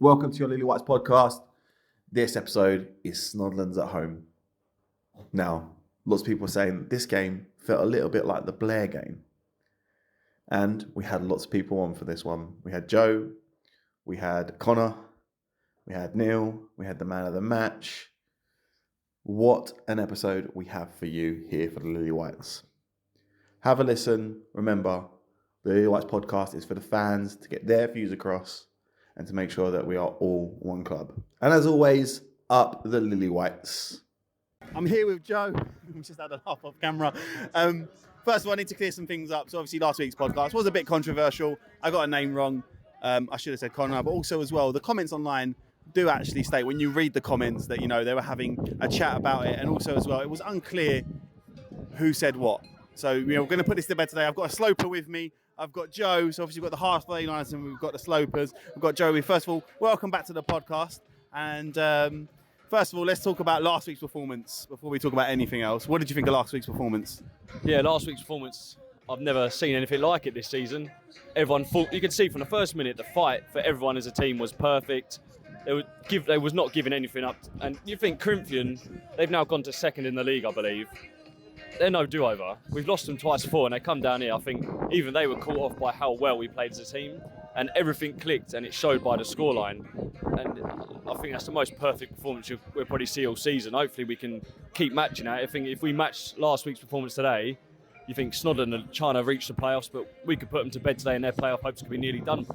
Welcome to your Lilywhites podcast. This episode is Snodland's at home. Now, lots of people are saying this game felt a little bit like the Blair game. And we had lots of people on for this one. We had Joe, we had Connor, we had Neil, we had the man of the match. What an episode we have for you here for the Lilywhites. Have a listen. Remember, the Lilywhites podcast is for the fans to get their views across and to make sure that we are all one club. And as always, up the Lilywhites. I'm here with Joe. We just had a laugh off camera. First of all, I need to clear some things up. So obviously last week's podcast was a bit controversial. I got a name wrong. I should have said Connor, but also as well, the comments online do actually state, when you read the comments, that, you know, they were having a chat about it. And also as well, it was unclear who said what. So, you know, we're going to put this to bed today. I've got a sloper with me. I've got Joe. So obviously we've got the halfway liners and we've got the slopers. We've got Joey. First of all, welcome back to the podcast. And first of all, let's talk about last week's performance before we talk about anything else. What did you think of last week's performance? Yeah, last week's performance, I've never seen anything like it this season. Everyone fought. You can see from the first minute, the fight for everyone as a team was perfect. They was not giving anything up. And you think Corinthian, they've now gone to second in the league, I believe. They're no do-over. We've lost them twice before, and they come down here. I think even they were caught off by how well we played as a team, and everything clicked, and it showed by the scoreline. And I think that's the most perfect performance we'll probably see all season. Hopefully we can keep matching that. I think if we match last week's performance today, you think Snodland are trying to reach the playoffs, but we could put them to bed today and their playoff hopes could be nearly done.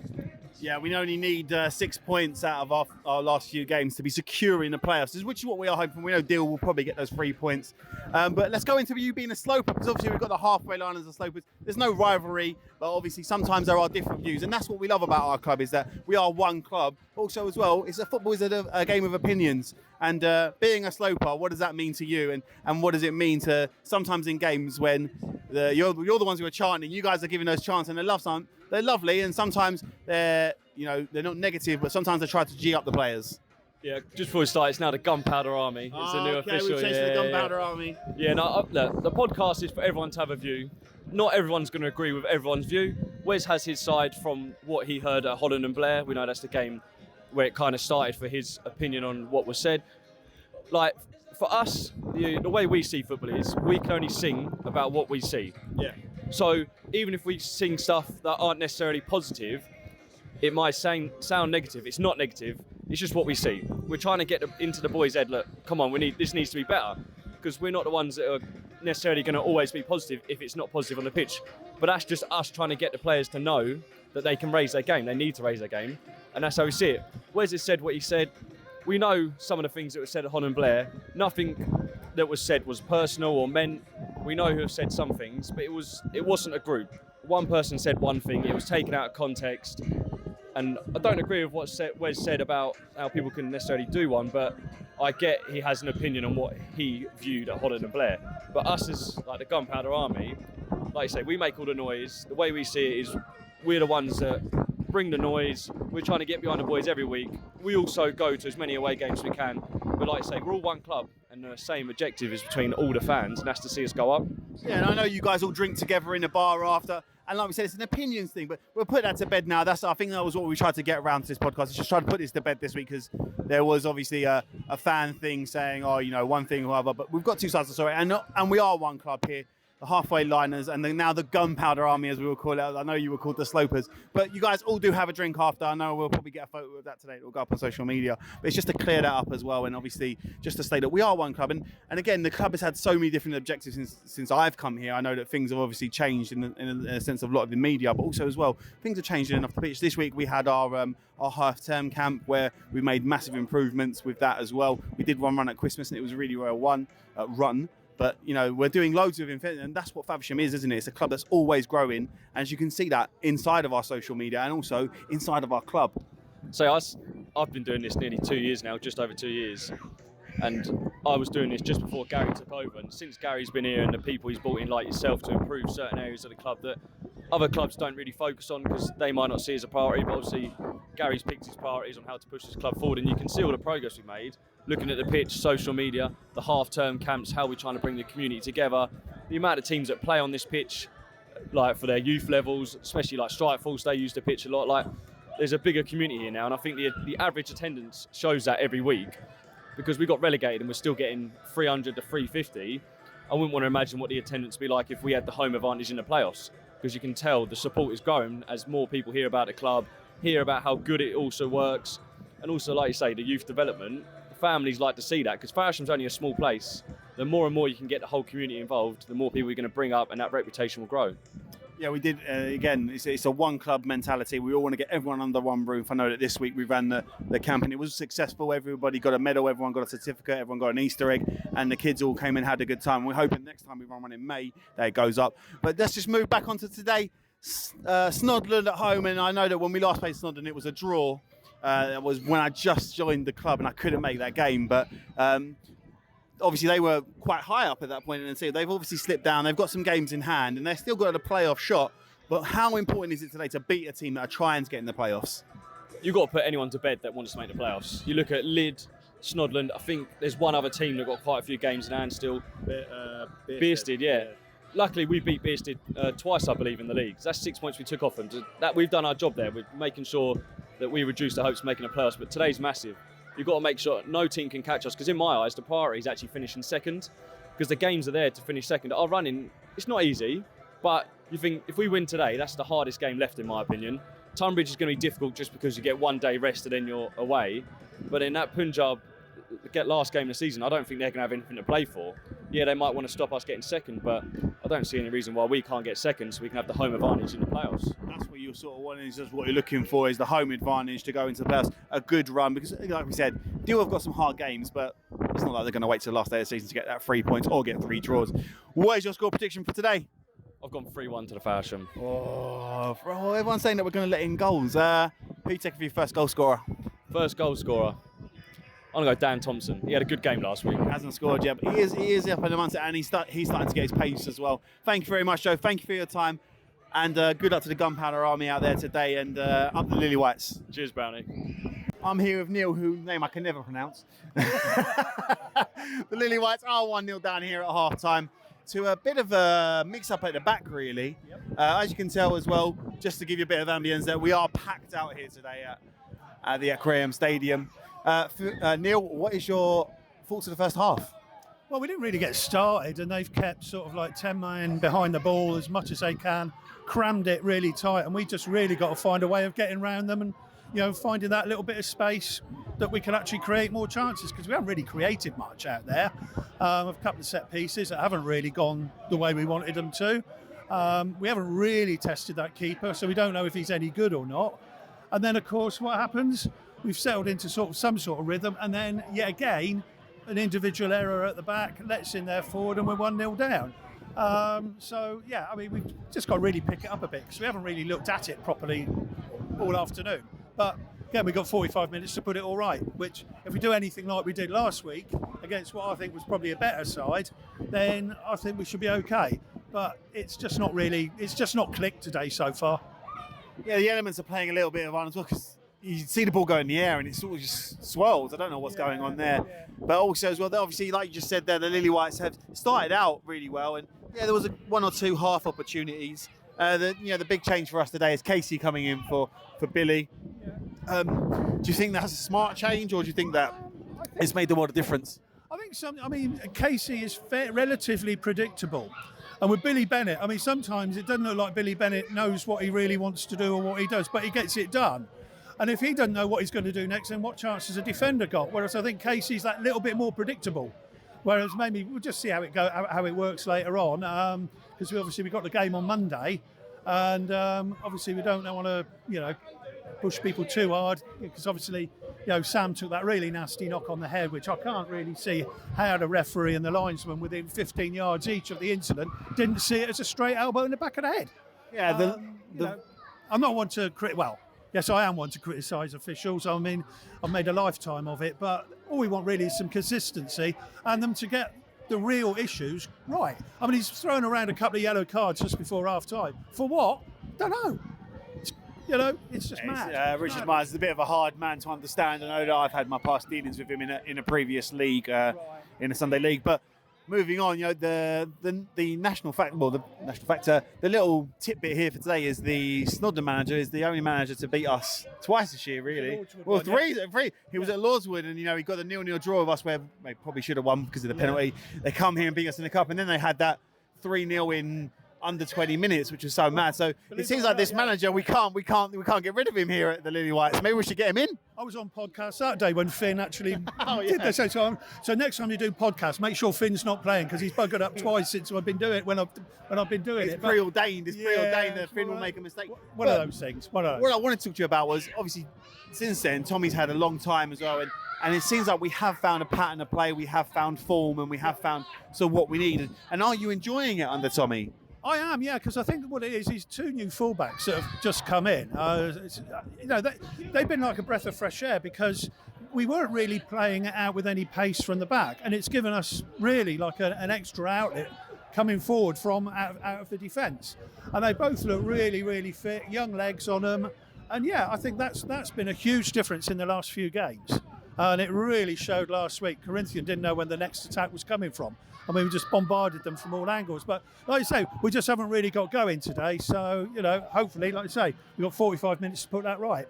Yeah, we only need 6 points out of our last few games to be secure in the playoffs, which is what we are hoping. We know Deal will probably get those 3 points. But let's go into you being a sloper, because obviously we've got the halfway line as the slopers. There's no rivalry, but obviously sometimes there are different views. And that's what we love about our club, is that we are one club. Also as well, football is a game of opinions. And being a sloper, what does that mean to you? And what does it mean to sometimes in games when you're the ones who are chanting, you guys are giving those chants and they're lovely, and sometimes they're not negative, but sometimes they try to G up the players. Yeah, just before we start, it's now the Gunpowder Army. It's a new official. We've changed to the Gunpowder Army. Yeah, no, look, the podcast is for everyone to have a view. Not everyone's going to agree with everyone's view. Wes has his side from what he heard at Holland and Blair. We know that's the game where it kind of started for his opinion on what was said. Like, for us, the way we see football is we can only sing about what we see. Yeah. So even if we sing stuff that aren't necessarily positive, it might sound negative. It's not negative. It's just what we see. We're trying to get into the boys' head. Look, come on, this needs to be better, because we're not the ones that are necessarily going to always be positive if it's not positive on the pitch. But that's just us trying to get the players to know that they can raise their game. They need to raise their game, and that's how we see it. Wes has said what he said. We know some of the things that were said at Holland and Blair. Nothing that was said was personal or meant. We know who have said some things, but it wasn't a group. One person said one thing. It was taken out of context. And I don't agree with what Wes said about how people can necessarily do one, but I get he has an opinion on what he viewed at Holland and Blair. But us as like the Gunpowder Army, like I say, we make all the noise. The way we see it is we're the ones that bring the noise. We're trying to get behind the boys every week. We also go to as many away games as we can. But like I say, we're all one club, and the same objective is between all the fans, and that's to see us go up. Yeah, and I know you guys all drink together in a bar after. And like we said, it's an opinions thing, but we'll put that to bed now. I think that was what we tried to get around to this podcast. Is just try to put this to bed this week, because there was obviously a fan thing saying, one thing or other. But we've got two sides of the story, and we are one club here. The halfway liners, and then now the Gunpowder Army, as we will call it. I know you were called the slopers, but you guys all do have a drink after. I know we'll probably get a photo of that today. It'll go up on social media, but it's just to clear that up as well, and obviously just to state that we are one club. And again, the club has had so many different objectives since I've come here. I know that things have obviously changed in a sense of a lot of the media, but also as well, things have changed enough the pitch. This week we had our half-term camp where we made massive improvements with that as well. We did one run at Christmas, and it was a really well run. But, we're doing loads of events, and that's what Faversham is, isn't it? It's a club that's always growing. As you can see that inside of our social media and also inside of our club. So I've been doing this nearly 2 years now, just over 2 years. And I was doing this just before Gary took over. And since Gary's been here and the people he's brought in like yourself to improve certain areas of the club that other clubs don't really focus on because they might not see as a priority, but obviously Gary's picked his priorities on how to push this club forward, and you can see all the progress we've made, looking at the pitch, social media, the half-term camps, how we're trying to bring the community together, the amount of teams that play on this pitch, like for their youth levels, especially like Strike Force, they use the pitch a lot. Like, there's a bigger community here now, and I think the average attendance shows that every week, because we got relegated and we're still getting 300 to 350. I wouldn't want to imagine what the attendance would be like if we had the home advantage in the playoffs, because you can tell the support is growing as more people hear about the club, hear about how good it also works, and also, like you say, the youth development. The families like to see that, because Faversham's only a small place. The more and more you can get the whole community involved, the more people you're going to bring up, and that reputation will grow. Yeah, we did. Again, it's a one club mentality. We all want to get everyone under one roof. I know that this week we ran the camp and it was successful. Everybody got a medal, everyone got a certificate, everyone got an Easter egg, and the kids all came and had a good time. We're hoping next time we run one in May that it goes up. But let's just move back onto today. Snodland at home, and I know that when we last played Snodland it was a draw. It was when I just joined the club and I couldn't make that game, but obviously they were quite high up at that point in the season. They've obviously slipped down. They've got some games in hand and they've still got a playoff shot. But how important is it today to beat a team that are trying to get in the playoffs? You've got to put anyone to bed that wants to make the playoffs. You look at Lid, Snodland. I think there's one other team that got quite a few games in hand still. Bearsted, yeah. Luckily, we beat Bearsted twice, I believe, in the league. That's 6 points we took off them. That we've done our job there. We're making sure that we reduce the hopes of making a playoffs. But today's massive. You've got to make sure no team can catch us, because in my eyes, the priority is actually finishing second, because the games are there to finish second. Our running, it's not easy, but you think if we win today, that's the hardest game left, in my opinion. Tunbridge is going to be difficult just because you get 1 day rest and then you're away. But in that Punjab last game of the season, I don't think they're going to have anything to play for. Yeah, they might want to stop us getting second, but I don't see any reason why we can't get second so we can have the home advantage in the playoffs. That's what you're sort of wanting, is just what you're looking for, is the home advantage to go into the playoffs. A good run, because like we said, Deal have got some hard games, but it's not like they're going to wait till the last day of the season to get that 3 points or get 3 draws. What is your score prediction for today? I've gone 3-1 to the Faversham. Oh, everyone's saying that we're going to let in goals. Who you taking for your first goal scorer? First goal scorer, I'm going to go Dan Thompson. He had a good game last week. Hasn't scored yet, but he is up in the month, and he's starting to get his pace as well. Thank you very much, Joe. Thank you for your time, and good luck to the Gunpowder Army out there today, and up the Lilywhites. Cheers, Brownie. I'm here with Neil, whose name I can never pronounce. The Lilywhites are 1-0 down here at half-time, to a bit of a mix-up at the back, really. Yep. As you can tell as well, just to give you a bit of ambience, that we are packed out here today at the Aquarium Stadium. Neil, what is your thoughts of the first half? Well, we didn't really get started, and they've kept sort of like 10 men behind the ball as much as they can, crammed it really tight, and we just really got to find a way of getting around them and, you know, finding that little bit of space that we can actually create more chances, because we haven't really created much out there. A couple of set pieces that haven't really gone the way we wanted them to. We haven't really tested that keeper, so we don't know if he's any good or not. And then, of course, what happens? We've settled into some sort of rhythm, and then yet again, an individual error at the back lets in their forward, and we're 1-0 down. So yeah, I mean, we've just got to really pick it up a bit, because we haven't really looked at it properly all afternoon. But again, we've got 45 minutes to put it all right, which if we do anything like we did last week against what I think was probably a better side, then I think we should be okay. But it's just not clicked today so far. Yeah, the elements are playing a little bit of on as well, because you see the ball go in the air and it sort of just swirls. I don't know what's going on there. Yeah. But also as well, obviously, like you just said there, the Lilywhites have started out really well. And yeah, there was 1 or 2 half opportunities. The big change for us today is Casey coming in for Billy. Do you think that's a smart change, or do you think that it's made the world a difference? I think Casey is relatively predictable. And with Billy Bennett, I mean, sometimes it doesn't look like Billy Bennett knows what he really wants to do or what he does, but he gets it done. And if he doesn't know what he's going to do next, then what chance has a defender got? Whereas I think Casey's that little bit more predictable. Whereas maybe we'll just see how it works later on, because we've got the game on Monday, and obviously we don't want to push people too hard, because obviously Sam took that really nasty knock on the head, which I can't really see how the referee and the linesman within 15 yards each of the incident didn't see it as a straight elbow in the back of the head. Yeah, I'm not one to yes, I am one to criticise officials. I mean, I've made a lifetime of it, but all we want really is some consistency and them to get the real issues right. I mean, he's thrown around a couple of yellow cards just before half-time. For what? Don't know. It's just mad. Richard Myers is a bit of a hard man to understand. I know that I've had my past dealings with him in a previous league, in a Sunday league, but moving on, the national factor, the little tidbit here for today is the Snodland manager is the only manager to beat us twice this year, really. Well, three. He was at Lordswood, and he got the 0-0 draw of us where they probably should have won because of the penalty. They come here and beat us in the cup, and then they had that 3-0 in under 20 minutes, which was so mad. So it seems like this manager, we can't get rid of him here at the Lilywhites. Maybe we should get him in. I was on podcast that day when Finn actually did this. So next time you do podcast, make sure Finn's not playing because he's buggered up twice since I've been doing it. When I've been doing it, preordained. It's preordained that Finn will make a mistake. One of those things. What I wanted to talk to you about was obviously since then Tommy's had a long time as well, and it seems like we have found a pattern of play, we have found form, and we have found what we need. And are you enjoying it under Tommy? I am, yeah, because I think what it is 2 new fullbacks that have just come in. They've been like a breath of fresh air because we weren't really playing it out with any pace from the back, and it's given us really like an extra outlet coming forward from out of the defence. And they both look really, really fit, young legs on them, and yeah, I think that's been a huge difference in the last few games. And it really showed last week. Corinthian didn't know when the next attack was coming from. I mean, we just bombarded them from all angles. But like I say, we just haven't really got going today. So, hopefully, like I say, we've got 45 minutes to put that right.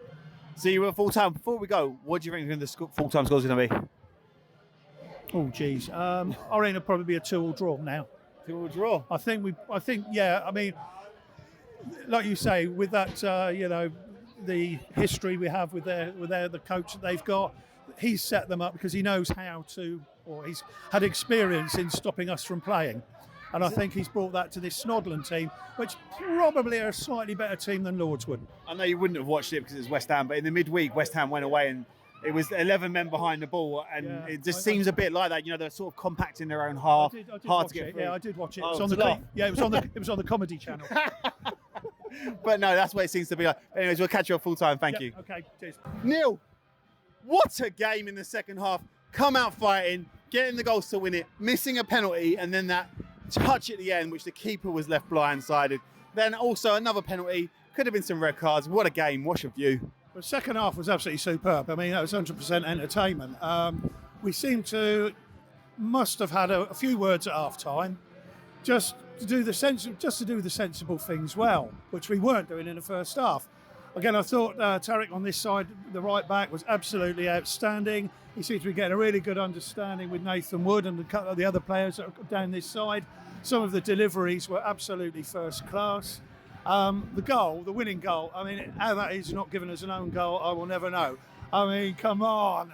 So you were full-time. Before we go, what do you think the full-time score is going to be? Oh, geez. I reckon it'll probably be a 2-2 draw now. 2-2 draw? I think, yeah. I mean, like you say, with that, the history we have with the coach that they've got, he's set them up because he knows how to, or he's had experience in stopping us from playing. And I think he's brought that to this Snodland team, which probably are a slightly better team than Lordswood. I know you wouldn't have watched it because it's West Ham, but in the midweek, West Ham went away and it was 11 men behind the ball, and it just seems a bit like that. They're sort of compact in their own half, hard to get through. Yeah, I did watch it. Oh, it was on the Comedy Channel. But no, that's what it seems to be like. Anyways, we'll catch you at full time. Thank you. Okay, cheers. Neil, what a game in the second half. Come out fighting, getting the goals to win it, missing a penalty, and then that touch at the end, which the keeper was left blindsided. Then also another penalty. Could have been some red cards. What a game. What's your view? The second half was absolutely superb. I mean, that was 100% entertainment. We must have had a few words at half time, just to do the sensible things well, which we weren't doing in the first half. Again, I thought Tarek on this side, the right back, was absolutely outstanding. He seems to be getting a really good understanding with Nathan Wood and a couple of the other players that are down this side. Some of the deliveries were absolutely first class. The winning goal, I mean, how that is not giving us an own goal, I will never know. I mean, come on.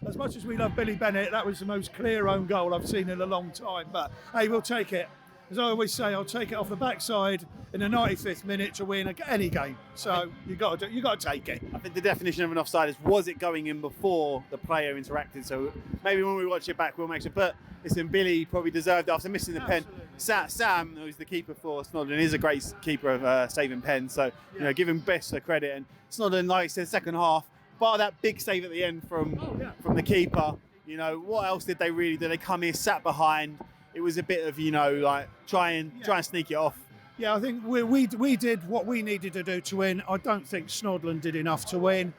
As much as we love Billy Bennett, that was the most clear own goal I've seen in a long time. But, hey, we'll take it. As I always say, I'll take it off the backside in the 95th minute to win any game. So you got to take it. I think the definition of an offside is, was it going in before the player interacted? So maybe when we watch it back, we'll make sure. But listen, Billy probably deserved it after missing the pen. Sam, who's the keeper for Snodland, is a great keeper of saving pens. So give him best the credit. And Snodland, like I said, second half, bar that big save at the end from the keeper. What else did they really do? They come here, sat behind. It was a bit of, try and sneak it off. Yeah, I think we did what we needed to do to win. I don't think Snodland did enough to win.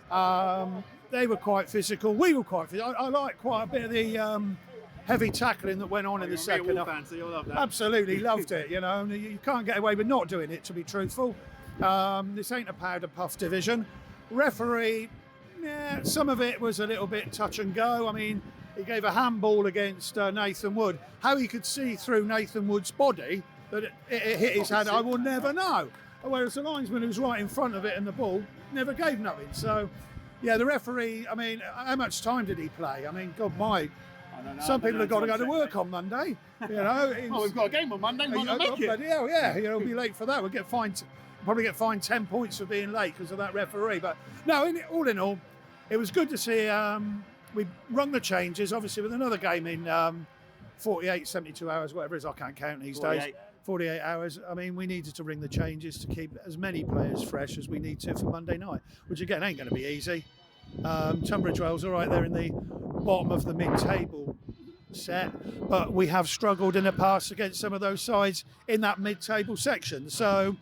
They were quite physical. We were quite physical. I like quite a bit of the heavy tackling that went on in the second half. So you'll love that. Absolutely loved it. You can't get away with not doing it, to be truthful. This ain't a powder puff division. Referee, some of it was a little bit touch and go. I mean, he gave a handball against Nathan Wood. How he could see through Nathan Wood's body that it hit his hand, I will never know. Whereas the linesman who's right in front of it and the ball never gave nothing. So, the referee, I mean, how much time did he play? I mean, God, some people have got to go to work on Monday. We've got a game on Monday. Might not make it. He'll be late for that. We'll probably get fined 10 points for being late because of that referee. But no, all in all, it was good to see. We rung the changes, obviously, with another game in 48, 72 hours, whatever it is. I can't count these days. 48 hours. I mean, we needed to ring the changes to keep as many players fresh as we need to for Monday night, which again ain't going to be easy. Tunbridge Wells are right there in the bottom of the mid-table set, but we have struggled in the past against some of those sides in that mid-table section. So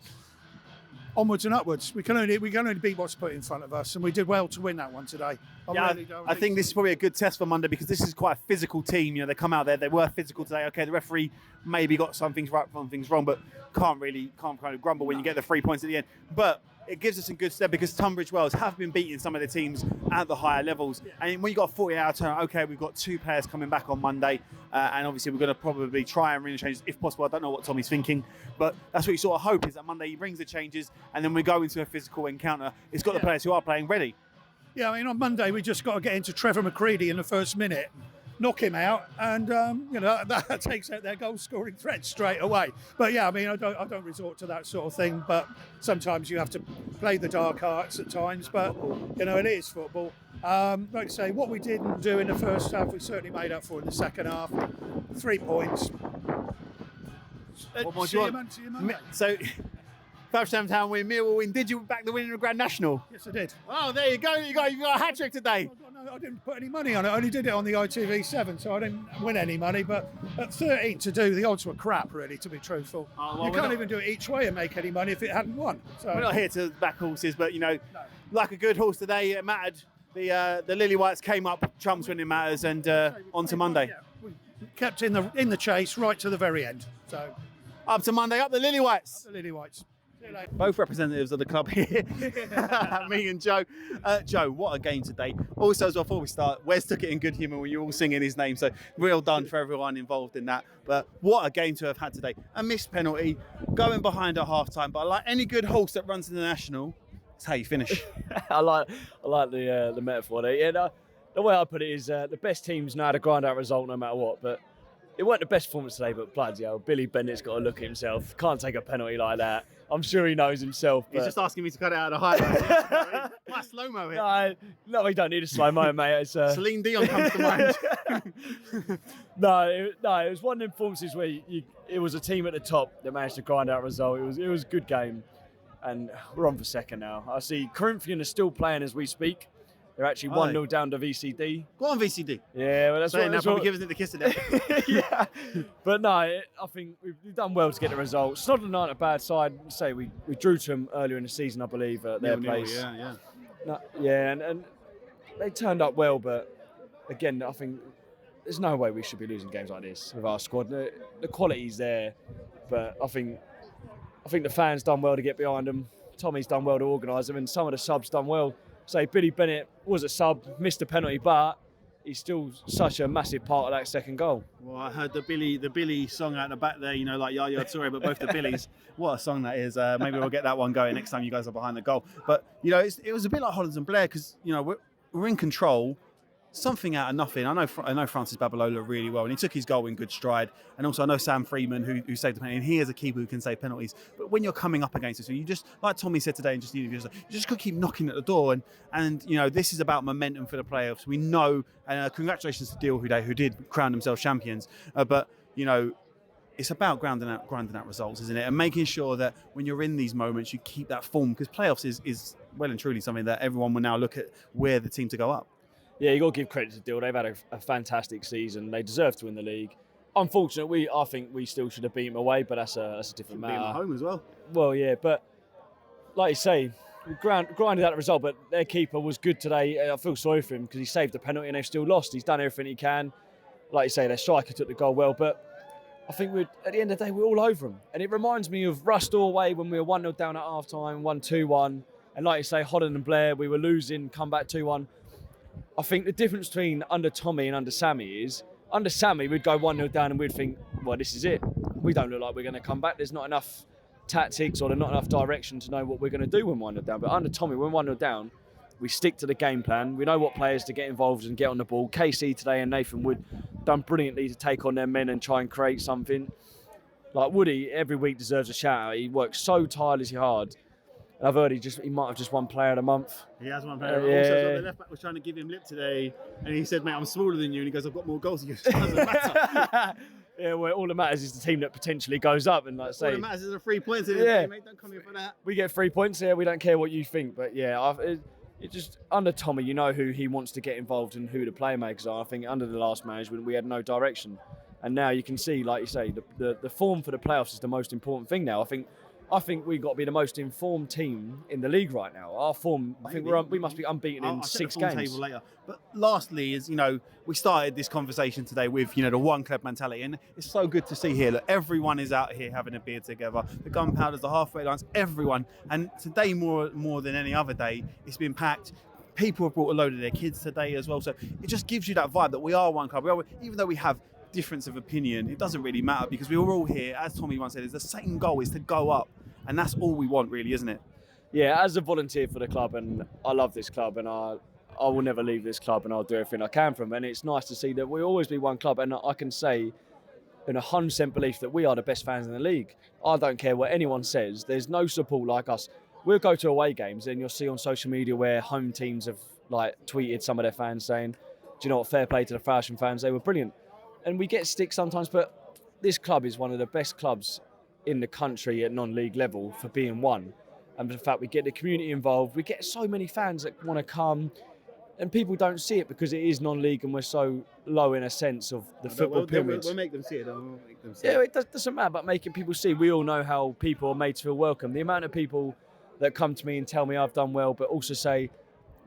onwards and upwards. We can only beat what's put in front of us, and we did well to win that one today. I think this is probably a good test for Monday because this is quite a physical team. You know, they come out there, they were physical today. Okay, the referee maybe got some things right, some things wrong, but can't kind of grumble when you get the 3 points at the end. But it gives us a good step because Tunbridge Wells have been beating some of the teams at the higher levels. And when you got a 40-hour turn, okay, we've got 2 players coming back on Monday, and obviously we're going to probably try and bring the changes if possible. I don't know what Tommy's thinking, but that's what you sort of hope is that Monday he brings the changes, and then we go into a physical encounter. It's got the players who are playing ready. Yeah, I mean, on Monday we just got to get into Trevor McCready in the first minute, knock him out, and that takes out their goal-scoring threat straight away. But yeah, I mean, I don't resort to that sort of thing. But sometimes you have to play the dark arts at times. But it is football. Like I say, what we didn't do in the first half, we certainly made up for in the second half. 3 points. What more do you want? So, Faversham Town win, Millwall win. Did you back the win in the Grand National? Yes, I did. Oh, there you go. You got a hat trick today. I didn't put any money on it. I only did it on the ITV7, so I didn't win any money. But at 13 to do, the odds were crap, really, to be truthful. You can't even do it each way and make any money if it hadn't won. So we're not here to back horses, but like a good horse today, it mattered. The Lilywhites came up, trumps when it matters, and on to Monday. Yeah, we kept in the chase right to the very end. So up to Monday, up the Lilywhites. Up the Lilywhites. Both representatives of the club here, me and Joe. Joe, what a game today. Also, as well, before we start, Wes took it in good humour when you were all singing his name, so well done for everyone involved in that. But what a game to have had today. A missed penalty, going behind at half-time, but like any good horse that runs to the National, that's how you finish. I like the metaphor there. Yeah, the way I put it is the best teams know how to grind out a result no matter what, but it weren't the best performance today, but bloody hell, Billy Bennett's got to look at himself. Can't take a penalty like that. I'm sure he knows himself. He's just asking me to cut it out of the highlights. My slow-mo here. No, we don't need a slow-mo, mate. It's, Celine Dion comes to mind. No, it was one of them performances where it was a team at the top that managed to grind out a result. It was a good game, and we're on for second now. I see Corinthian are still playing as we speak. They're actually 1-0 down to VCD. Go on, VCD. Yeah, well, that's what... Now probably giving it the kiss of death. Yeah. But no, I think we've done well to get the result. Snodland aren't a bad side. Say we drew to them earlier in the season, I believe, at their place. Yeah. No, yeah, and they turned up well, but again, I think there's no way we should be losing games like this with our squad. The quality's there, but I think the fans done well to get behind them. Tommy's done well to organise them, and some of the subs done well. Say Billy Bennett was a sub, missed a penalty, but he's still such a massive part of that second goal. Well, I heard the Billy song out the back there, like Yaya Toure, but both the Billies. What a song that is. Maybe we'll get that one going next time you guys are behind the goal. But, it was a bit like Hollands and Blair because, we're in control. Something out of nothing. I know Francis Babalola really well, and he took his goal in good stride. And also, I know Sam Freeman, who saved the penalty, and he is a keeper who can save penalties. But when you're coming up against us, you just, like Tommy said today, and you just got to keep knocking at the door. And this is about momentum for the playoffs. We know, and congratulations to Deal who did crown themselves champions. But it's about grinding out results, isn't it? And making sure that when you're in these moments, you keep that form, because playoffs is well and truly something that everyone will now look at where the team to go up. Yeah, you got to give credit to Deal. They've had a fantastic season. They deserve to win the league. Unfortunately, I think we still should have beat them away, but that's a different matter. Beat them at home as well. Well, yeah, but like you say, we grinded out the result, but their keeper was good today. I feel sorry for him because he saved the penalty and they've still lost. He's done everything he can. Like you say, their striker took the goal well, but I think at the end of the day, we're all over them. And it reminds me of Rustall away when we were 1-0 down at half-time, 1-2-1. And like you say, Holland and Blair, we were losing, come back 2-1. I think the difference between under Tommy and under Sammy is, under Sammy, we'd go 1-0 down and we'd think, well, this is it. We don't look like we're going to come back. There's not enough tactics or there's not enough direction to know what we're going to do when 1-0 down. But under Tommy, when 1-0 down, we stick to the game plan. We know what players to get involved and get on the ball. KC today and Nathan Wood done brilliantly to take on their men and try and create something. Like Woody, every week deserves a shout out. He works so tirelessly hard. And I've heard he might have just won Player of the Month. He has one player. Also, the left back was trying to give him lip today, and he said, "Mate, I'm smaller than you." And he goes, "I've got more goals." He goes, "It doesn't matter." Yeah, well, all that matters is the team that potentially goes up, and like say, all that matters is the 3 points. Yeah, mate, don't come here for that. We get 3 points here. We don't care what you think, but yeah, it just under Tommy, you know who he wants to get involved and who the playmakers are. I think under the last management, we had no direction, and now you can see, like you say, the form for the playoffs is the most important thing now. I think I think we've got to be the most informed team in the league right now. Our form, I think we must be unbeaten in 6 games. Table later. But lastly, is we started this conversation today with the one club mentality, and it's so good to see here. Look, everyone is out here having a beer together. The gunpowders, the halfway lines, everyone. And today more than any other day, it's been packed. People have brought a load of their kids today as well. So it just gives you that vibe that we are one club. Even though we have difference of opinion, it doesn't really matter because we were all here, as Tommy once said, is the same goal, is to go up. And that's all we want, really, isn't it? Yeah, as a volunteer for the club, and I love this club, and I will never leave this club, and I'll do everything I can for them. And it's nice to see that we'll always be one club, and I can say in 100% belief that we are the best fans in the league. I don't care what anyone says. There's no support like us. We'll go to away games, and you'll see on social media where home teams have tweeted some of their fans saying, "Do you know what? Fair play to the Faversham fans. They were brilliant." And we get stick sometimes, but this club is one of the best clubs in the country at non-league level for being one. And the fact we get the community involved, we get so many fans that want to come, and people don't see it because it is non-league and we're so low in a sense of the football pyramid. We'll make them see it. We'll make them see Yeah, it. it doesn't matter about making people see. We all know how people are made to feel welcome. The amount of people that come to me and tell me I've done well, but also say,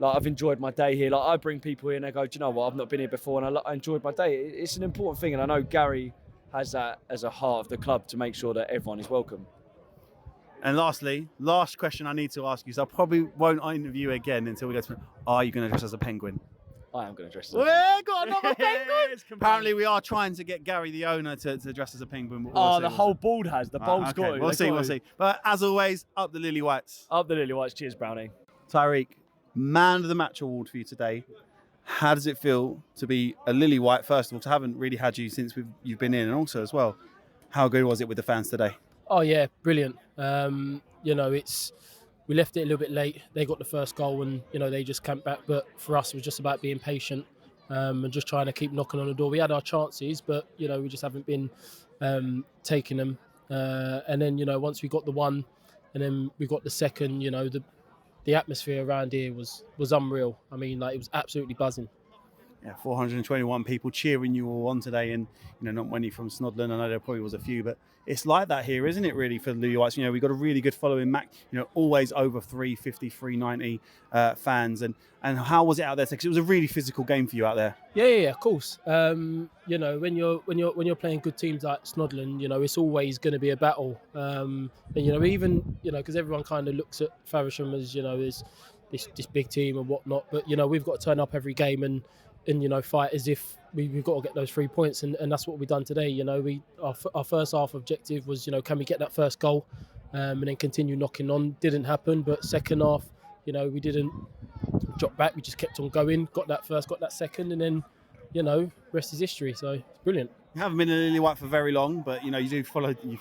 I've enjoyed my day here. I bring people in and they go, "Do you know what? I've not been here before and I enjoyed my day." It's an important thing, and I know Gary has that as a heart of the club to make sure that everyone is welcome. And lastly, last question I need to ask you, so I probably won't interview again until we go to, are you going to dress as a penguin? I am going to dress as We've got another penguin! Apparently we are trying to get Gary, the owner, to dress as a penguin. The whole board has. The board's got it. We'll see. But as always, up the Lilywhites. Up the Lilywhites. Cheers, Brownie. Tyreek, Man of the Match award for you today. How does it feel to be a Lilywhite, first of all, to haven't really had you since you've been in, and also as well, how good was it with the fans today? Oh yeah, brilliant. We left it a little bit late. They got the first goal and they just camped back. But for us, it was just about being patient and just trying to keep knocking on the door. We had our chances, but we just haven't been taking them. And then once we got the one, and then we got the second, the atmosphere around here was unreal. I mean, it was absolutely buzzing. Yeah, 421 people cheering you all on today, and not many from Snodland. I know there probably was a few, but it's like that here, isn't it? Really, for the Lilywhites, we've got a really good following. Mac, always over 350, 390 fans. And how was it out there? Because it was a really physical game for you out there. Yeah, of course. When you're playing good teams like Snodland, it's always going to be a battle. And even because everyone kind of looks at Faversham as is this big team and whatnot, but we've got to turn up every game and fight as if we've got to get those 3 points, and that's what we've done today. Our first half objective was can we get that first goal, and then continue knocking on. Didn't happen, but second half, we didn't drop back. We just kept on going. Got that first, got that second, and then rest is history. So it's brilliant. You haven't been a Lilywhite for very long, but you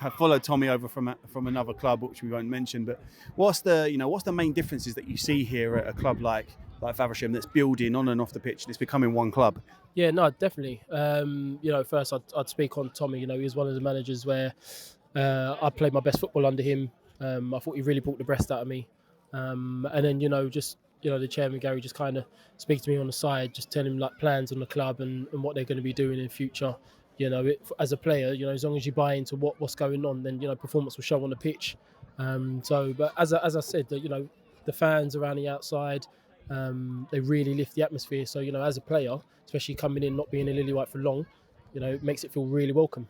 have followed Tommy over from another club, which we won't mention. But what's the main differences that you see here at a club like Faversham that's building on and off the pitch and it's becoming one club? Yeah, no, definitely. First I'd speak on Tommy. He was one of the managers where I played my best football under him. I thought he really brought the best out of me. And then the chairman Gary just kind of speaks to me on the side, just telling him plans on the club and what they're going to be doing in the future. As a player, as long as you buy into what's going on, then performance will show on the pitch. But as I said, the fans around the outside, they really lift the atmosphere. So as a player, especially coming in not being a Lilywhite for long, it makes it feel really welcome.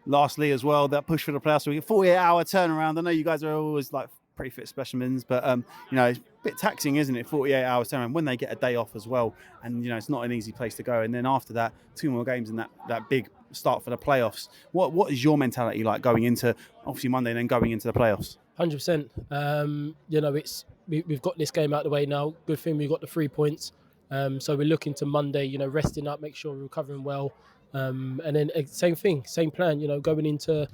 Lastly, as well, that push for the playoffs. So we get 48-hour turnaround. I know you guys are always pretty fit specimens, but it's a bit taxing, isn't it? 48 hours turnaround when they get a day off as well, and it's not an easy place to go. And then after that, 2 more games and that big start for the playoffs. What is your mentality like going into obviously Monday and then going into the playoffs? 100%. We've got this game out of the way now. Good thing we've got the 3 points. So we're looking to Monday, resting up, make sure we're recovering well. And then same thing, same plan, going into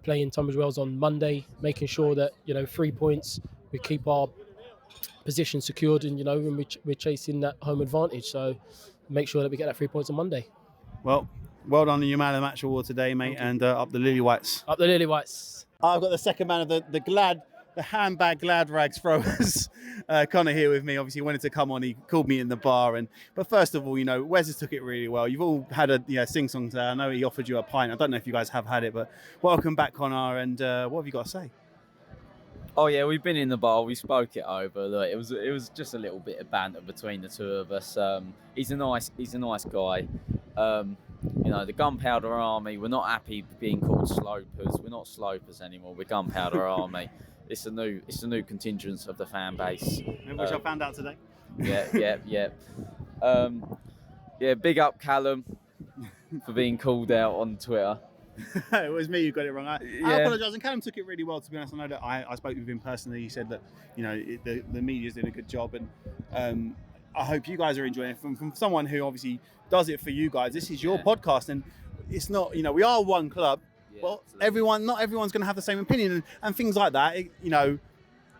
playing Tunbridge Wells on Monday, making sure that, 3 points, we keep our position secured and, when we're chasing that home advantage. So make sure that we get that 3 points on Monday. Well done on your Man of the Match award today, mate, and up the Lilywhites. Up the Lilywhites. I've got the second man of the handbag glad rags throwers, Connor here with me. Obviously, he wanted to come on. He called me in the bar, but first of all, Wes has took it really well. You've all had a sing song today. I know he offered you a pint. I don't know if you guys have had it, but welcome back, Connor. And what have you got to say? Oh yeah, we've been in the bar. We spoke it over. Look, it was just a little bit of banter between the two of us. He's a nice guy. The Gunpowder Army. We're not happy being called slopers. We're not slopers anymore. We're Gunpowder Army. It's a new contingent of the fan base. Which I found out today. Yeah. Big up Callum for being called out on Twitter. It was me who got it wrong. I Yeah. apologise, and Callum took it really well, to be honest. I know that I spoke with him personally. He said that the media's doing a good job, and I hope you guys are enjoying it. From someone who obviously does it for you guys, this is your podcast, and it's not, we are one club. Well, absolutely. not everyone's going to have the same opinion, and things like that.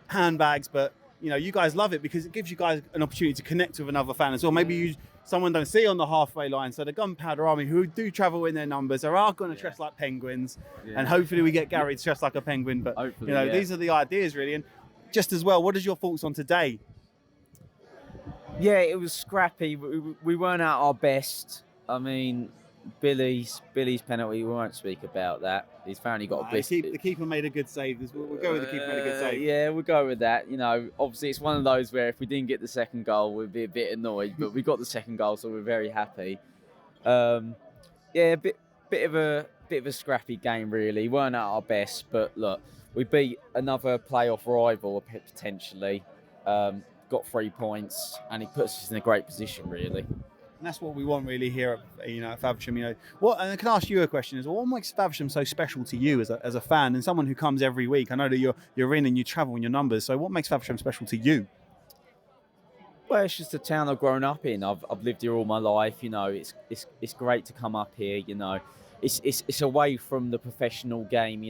Handbags, but you guys love it because it gives you guys an opportunity to connect with another fan as well. Maybe someone don't see on the halfway line. So the Gunpowder Army, who do travel in their numbers, are going to dress like penguins, and hopefully we get Gary to dress like a penguin. But Hopefully, these are the ideas really. And just as well, what is your thoughts on today? Yeah, it was scrappy. We weren't at our best. I mean, Billy's penalty. We won't speak about that. He's apparently got a bit. The keeper made a good save. We'll go with the keeper made a good save. Yeah, we'll go with that. Obviously it's one of those where if we didn't get the second goal, we'd be a bit annoyed. But we got the second goal, so we're very happy. A bit of a scrappy game really. Weren't at our best, but look, we beat another playoff rival potentially. Got 3 points, and it puts us in a great position really. And that's what we want really here at Faversham. And I can ask you a question as well. What makes Faversham so special to you as a fan and someone who comes every week? I know that you're in and you travel in your numbers. So what makes Faversham special to you? Well, it's just a town I've grown up in. I've lived here all my life. It's great to come up here. It's away from the professional game.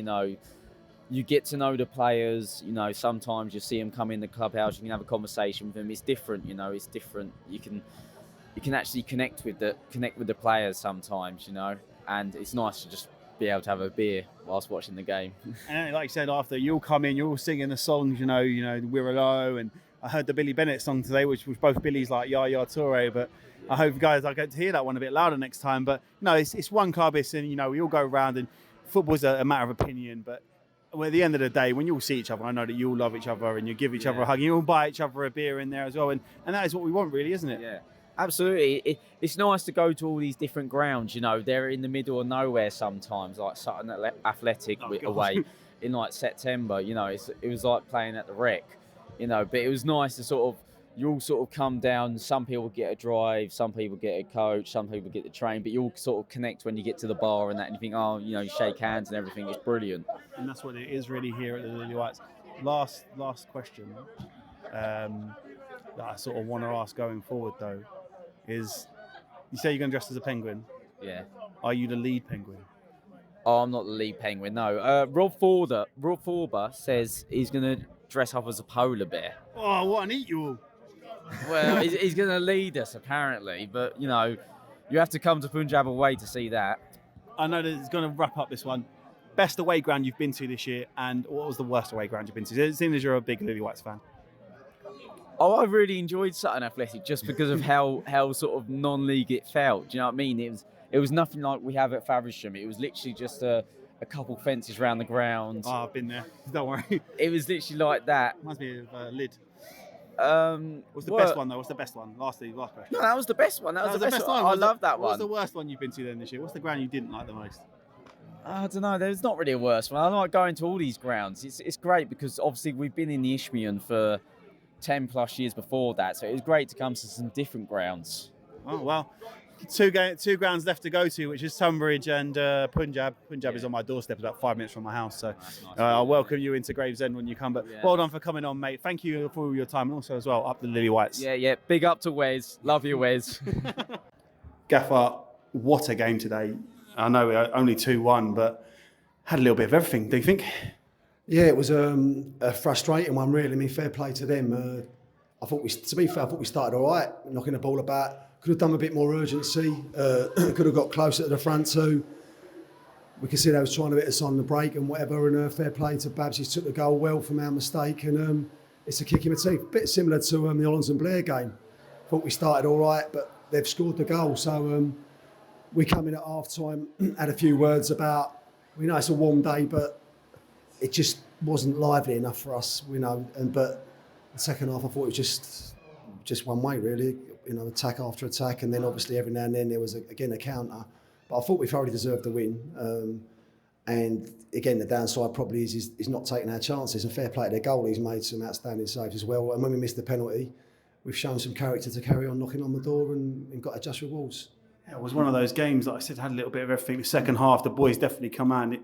You get to know the players. Sometimes you see them come in the clubhouse. You can have a conversation with them. It's different. It's different. You can actually connect with the players sometimes. And it's nice to just be able to have a beer whilst watching the game. And like you said, after you'll come in, you're all singing the songs. We're Low, and I heard the Billy Bennett song today, which was both Billy's like Ya Ya Toure, but I hope you guys get to hear that one a bit louder next time. But it's one club, and we all go around, and football's a matter of opinion. But at the end of the day, when you all see each other, I know that you all love each other, and you give each other a hug, and you all buy each other a beer in there as well, and that is what we want, really, isn't it? Yeah, absolutely. It's nice to go to all these different grounds. They're in the middle of nowhere sometimes, like Sutton Athletic away in like September. It was like playing at the Rec. But it was nice to you all sort of come down. Some people get a drive, some people get a coach, some people get the train, but you all sort of connect when you get to the bar and that, and you think, you shake hands and everything. It's brilliant. And that's what it is really here at the Lilywhites. Last question that I sort of want to ask going forward though is, you say you're going to dress as a penguin. Yeah. Are you the lead penguin? Oh, I'm not the lead penguin. No. Rob Forber says he's going to dress up as a polar bear. Oh, what an eat you all! Well, he's going to lead us apparently, but you have to come to Punjab away to see that. I know that it's going to wrap up this one. Best away ground you've been to this year, and what was the worst away ground you've been to? It seems as you're a big Lilywhites fan. Oh, I really enjoyed Sutton Athletic just because of how sort of non-league it felt. Do you know what I mean? It was nothing like we have at Faversham. It was literally just a couple fences around the ground. Oh, I've been there. Don't worry. It was literally like that. Reminds me of Lid. What's the well, best one though? What's the best one? Last question. No, that was the best one. That was the best one. I love that one. What's the worst one you've been to then this year? What's the ground you didn't like the most? I don't know. There's not really a worst one. I like going to all these grounds. It's great because obviously we've been in the Isthmian for 10 plus years before that, so it was great to come to some different grounds. Oh well, two grounds left to go to, which is Tunbridge and Punjab. Punjab is on my doorstep, about 5 minutes from my house, so nice. I'll welcome you into Gravesend when you come. But well done for coming on, mate. Thank you for your time, and also as well up the Lilywhites. Yeah. Big up to Wes. Love you, Wes. Gaffer, what a game today. I know we only 2-1, but had a little bit of everything, do you think? Yeah, it was a frustrating one, really. I mean, fair play to them. I thought we started all right, knocking the ball about. Could have done a bit more urgency. Could have got closer to the front too. We could see they was trying to hit us on the break and whatever. And fair play to Babs. He took the goal well from our mistake, and it's a kick in the teeth. Bit similar to the Hollands and Blair game. Thought we started all right, but they've scored the goal. So we come in at half time, had a few words about. We know it's a warm day, but it just wasn't lively enough for us, but the second half I thought it was just one way really, attack after attack, and then obviously every now and then there was again a counter. But I thought we thoroughly deserved the win. And again, the downside probably is not taking our chances, and fair play to their goalie. He's made some outstanding saves as well. And when we missed the penalty, we've shown some character to carry on knocking on the door and got our just rewards. Yeah, it was one of those games that I said had a little bit of everything. The second half, the boys definitely come out.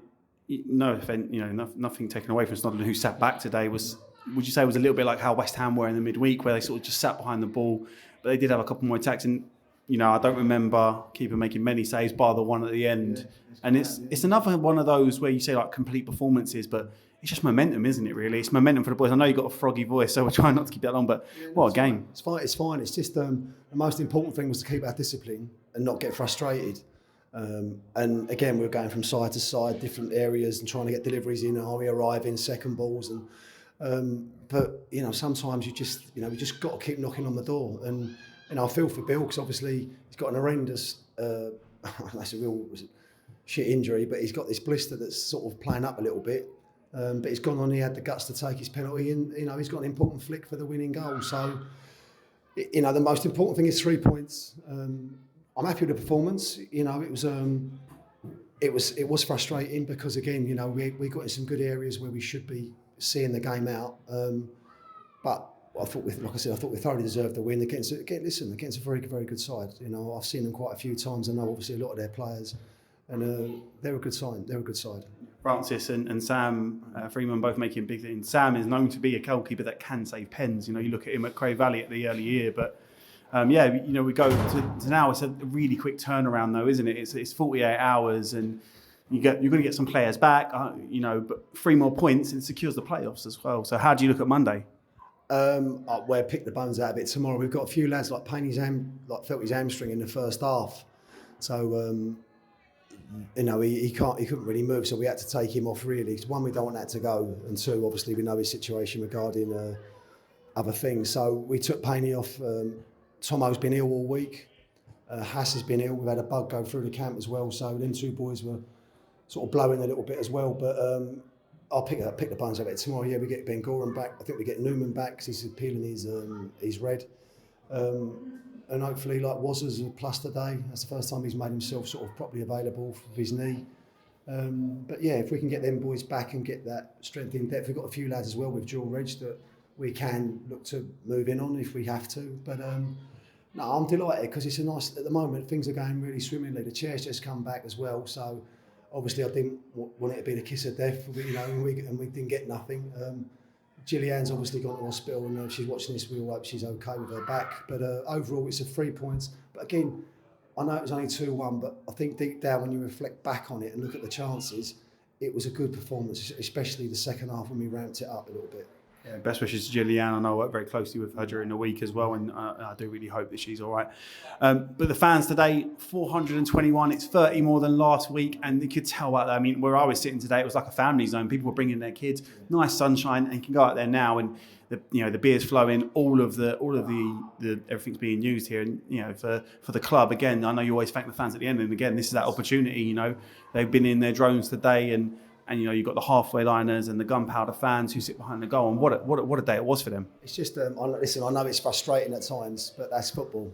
No offence, nothing taken away from Snodland, who sat back today. Would you say it was a little bit like how West Ham were in the midweek, where they sort of just sat behind the ball, but they did have a couple more attacks. And I don't remember keeper making many saves, bar the one at the end. And it's another one of those where you say like complete performances, but it's just momentum, isn't it? Really, it's momentum for the boys. I know you've got a froggy voice, so we're trying not to keep that long. But what a game! It's fine. It's just the most important thing was to keep our discipline and not get frustrated. And again, we were going from side to side, different areas, and trying to get deliveries in. Are we arriving second balls? And but sometimes you just we just got to keep knocking on the door. And I feel for Bill because obviously he's got an horrendous, that's a real shit injury, but he's got this blister that's sort of playing up a little bit. But he's gone on. He had the guts to take his penalty, and he's got an important flick for the winning goal. So the most important thing is 3 points. I'm happy with the performance. It was frustrating because again, we got in some good areas where we should be seeing the game out. But I thought we thoroughly deserved the win against a very, very good side. I've seen them quite a few times. I know obviously a lot of their players, and they're a good side. They're a good side. Francis and Sam Freeman both making big things. Sam is known to be a goalkeeper that can save pens. You look at him at Cray Valley at the early year, but we go to now. It's a really quick turnaround, though, isn't it? It's 48 hours, and you're going to get some players back. But 3 more points and it secures the playoffs as well. So how do you look at Monday? We'll pick the bones out of it tomorrow. We've got a few lads like Payne's felt his hamstring in the first half, so he couldn't really move, so we had to take him off. Really, one, we don't want that to go, and two, obviously we know his situation regarding other things. So we took Payne off. Tomo's been ill all week. Hass has been ill. We've had a bug go through the camp as well. So them 2 boys were sort of blowing a little bit as well. But I'll pick the bones out of it tomorrow. Yeah, we get Ben Goran back. I think we get Newman back because he's peeling his red. And hopefully, like Wazzers, a plus today. That's the first time he's made himself sort of properly available for his knee. But yeah, if we can get them boys back and get that strength in depth, we've got a few lads as well with dual reg that we can look to move in on if we have to. But no, I'm delighted because it's at the moment, things are going really swimmingly. The chair's just come back as well. So obviously I didn't want it to be the kiss of death, and we didn't get nothing. Gillian's obviously gone to hospital, and if she's watching this, we all hope she's okay with her back. But overall, it's a 3 points. But again, I know it was only 2-1, but I think deep down when you reflect back on it and look at the chances, it was a good performance, especially the second half when we ramped it up a little bit. Yeah, best wishes to Gillian. I know I worked very closely with her during the week as well, and I do really hope that she's all right. But the fans today, 421. It's 30 more than last week, and you could tell by that. I mean, where I was sitting today, it was like a family zone. People were bringing their kids, nice sunshine, and you can go out there now, and the beer's flowing. All of the everything's being used here, and for the club again. I know you always thank the fans at the end, and again, this is that opportunity. They've been in their drones today, and you've got the halfway liners and the gunpowder fans who sit behind the goal, and what a day it was for them. It's just listen, I know it's frustrating at times, but that's football.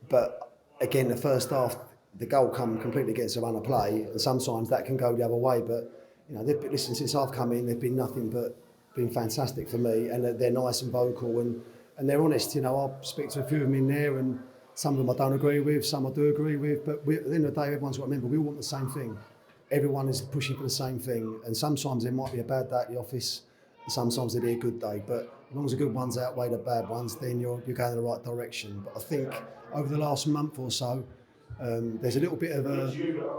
But again, the first half, the goal come completely against a run of play, and sometimes that can go the other way. But listen, since I've come in, they've been nothing but been fantastic for me, and they're nice and vocal and they're honest. I speak to a few of them in there, and some of them I don't agree with, some I do agree with. But at the end of the day, everyone's got to remember we all want the same thing. Everyone is pushing for the same thing, and sometimes it might be a bad day at the office, and sometimes it'll be a good day. But as long as the good ones outweigh the bad ones, then you're going in the right direction. But I think over the last month or so, there's a little bit of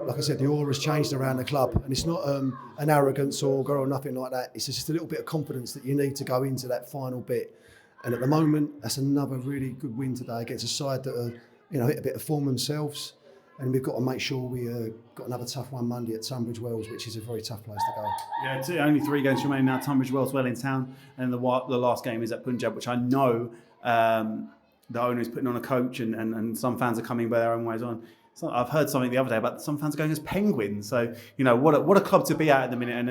like I said, the aura has changed around the club, and it's not an arrogance or nothing like that. It's just a little bit of confidence that you need to go into that final bit. And at the moment, that's another really good win today against a side that hit a bit of form themselves. And we've got to make sure we got another tough one Monday at Tunbridge Wells, which is a very tough place to go. Yeah, it's only 3 games remaining now. Tunbridge Wells well in town, and the last game is at Punjab, which I know the owner is putting on a coach, and some fans are coming by their own ways on. I've heard something the other day about some fans going as Penguins. So, what a club to be at the minute. And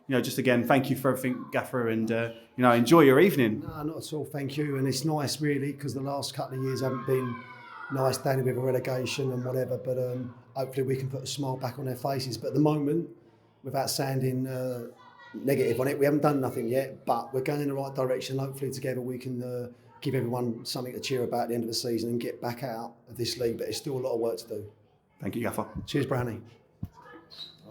then, just again, thank you for everything, Gaffer, and, enjoy your evening. No, not at all, thank you. And it's nice, really, because the last couple of years haven't been nice, down with a relegation and whatever. But hopefully we can put a smile back on their faces. But at the moment, without sounding negative on it, we haven't done nothing yet. But we're going in the right direction. Hopefully together we can give everyone something to cheer about at the end of the season and get back out of this league. But there's still a lot of work to do. Thank you, Gaffer. Cheers, Brownie.